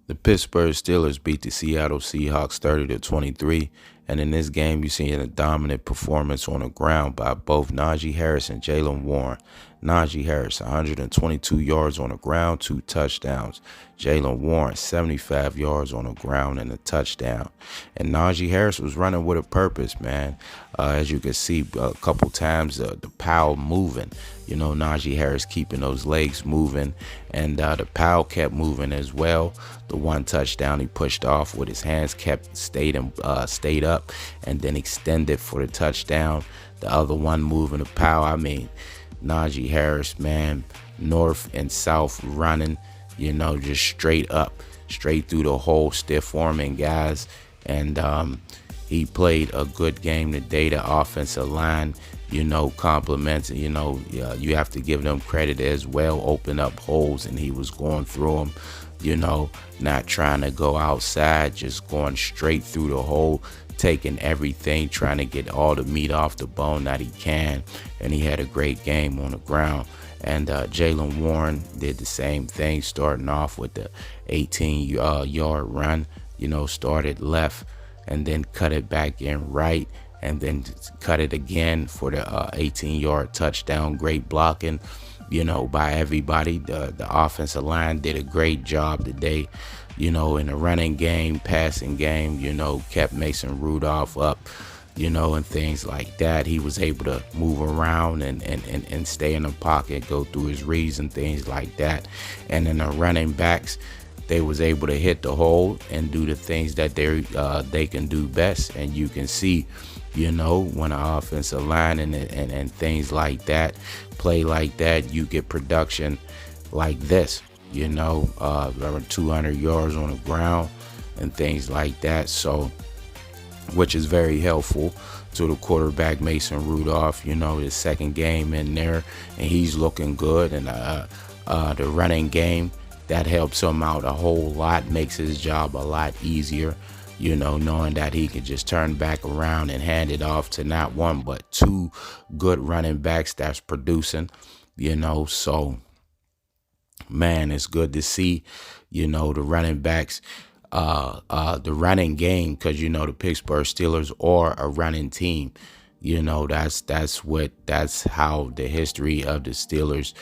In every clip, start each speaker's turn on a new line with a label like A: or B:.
A: The Pittsburgh Steelers beat the Seattle Seahawks 30-23, and in this game, you see a dominant performance on the ground by both Najee Harris and Jaylen Warren. Najee Harris, 122 yards on the ground, 2 touchdowns. Jaylen Warren, 75 yards on the ground and a touchdown. And Najee Harris was running with a purpose, man. As you can see, a couple times the pile moving. You know, Najee Harris keeping those legs moving, and the pile kept moving as well. The one touchdown he pushed off with his hands stayed up, and then extended for the touchdown. The other one moving the pile. I mean, Najee Harris, man, north and south running, you know, just straight up, straight through the whole stiff arming guys. And he played a good game today. The offensive line, you know, compliments, you know, you have to give them credit as well. Open up holes, and he was going through them, you know, not trying to go outside, just going straight through the hole, taking everything, trying to get all the meat off the bone that he can. And he had a great game on the ground. And Jaylen Warren did the same thing, starting off with the 18-yard run, you know, started left and then cut it back in right, and then cut it again for the 18-yard touchdown. Great blocking, you know, by everybody. The offensive line did a great job today, you know, in the running game, passing game, you know, kept Mason Rudolph up, you know, and things like that. He was able to move around and stay in the pocket, go through his reads and things like that. And then the running backs, they was able to hit the hole and do the things that they can do best. And you can see, you know, when an offensive line and things like that play like that, you get production like this, you know, around 200 yards on the ground and things like that. So, which is very helpful to the quarterback, Mason Rudolph, you know, his second game in there, and he's looking good. And the running game, that helps him out a whole lot, makes his job a lot easier, you know, knowing that he can just turn back around and hand it off to not one but two good running backs that's producing, you know. So, man, it's good to see, you know, the running backs, the running game, because, you know, the Pittsburgh Steelers are a running team. You know, that's how the history of the Steelers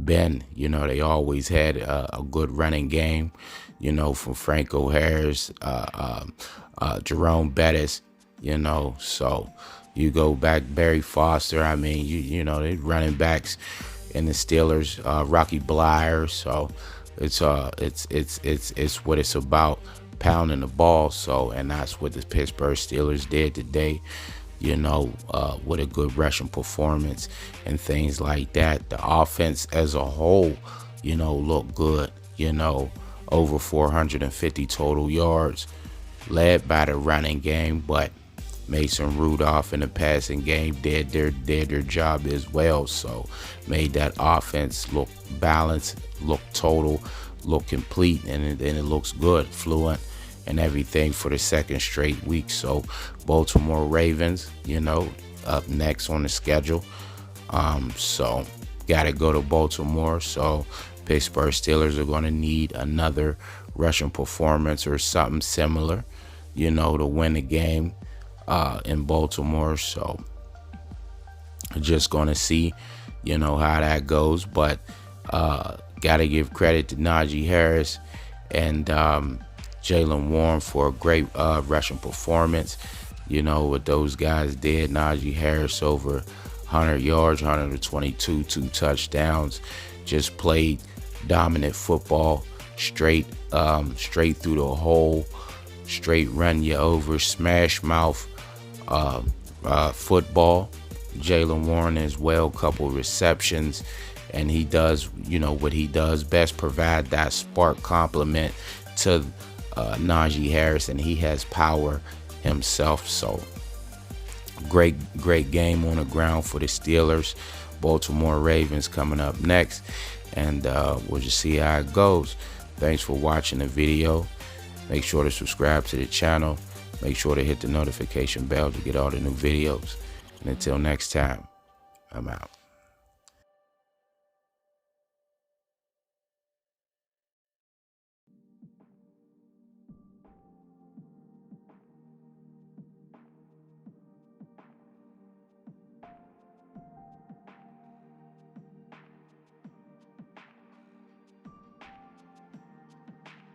A: been. You know, they always had a good running game, you know, from Franco Harris, Jerome Bettis, you know. So you go back, Barry Foster. I mean, you know, they running backs in the Steelers, Rocky Blyer. So it's what it's about, pounding the ball. So, and that's what the Pittsburgh Steelers did today, you know, with a good rushing performance and things like that. The offense as a whole, you know, looked good, you know, over 450 total yards, led by the running game, but Mason Rudolph in the passing game did their job as well. So made that offense look balanced, look total, look complete, and it looks good, fluent, and everything for the second straight week. So Baltimore Ravens, you know, up next on the schedule. So gotta go to Baltimore. So Pittsburgh Steelers are going to need another rushing performance or something similar, you know, to win the game in Baltimore. So just going to see, you know, how that goes. But gotta give credit to Najee Harris and Jaylen Warren for a great rushing performance. You know what those guys did. Najee Harris over 100 yards, 122, 2 touchdowns. Just played dominant football, straight through the hole, straight run you over, smash mouth football. Jaylen Warren as well, couple receptions, and he does, you know, what he does best, provide that spark complement to Najee Harris, and he has power himself. So great game on the ground for the Steelers. Baltimore Ravens coming up next, and we'll just see how it goes. Thanks for watching the video. Make sure to subscribe to the channel. Make sure to hit the notification bell to get all the new videos. And until next time, I'm out.